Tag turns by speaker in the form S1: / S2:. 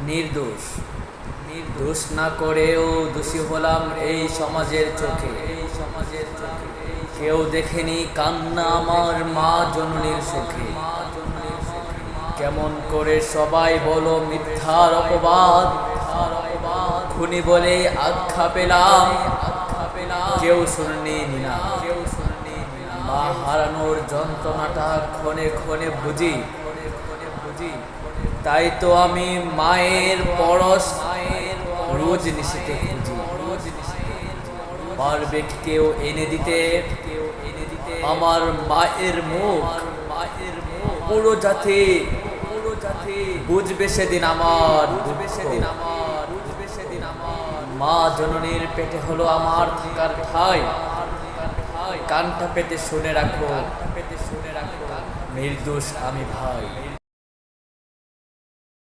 S1: নির্দোষ দোষ না করেও দোষী হলাম এই সমাজের চোখে। কেউ দেখেনি কান্না আমার মা জননীর সুখে। কেমন করে সবাই বলো মিথ্যার অপবাদ, খুনি বলে আখ্যা পেলাম, কেউ শুনেনি না। মা হারানোর যন্ত্রণাটা ক্ষণে ক্ষণে বুঝি, তাই তো আমি মায়ের পরশ রোজ নিশিতে খুঁজি। পারবে কেউ এনে দিতে আমার মায়ের মুখ, পুরো জাতি বুঝবে সেদিন আমার। মা জননীর পেটে হলো আমার থাকার ঠাই, কানটা পেতে শুনে রাখো, নির্দোষ আমি ভাই।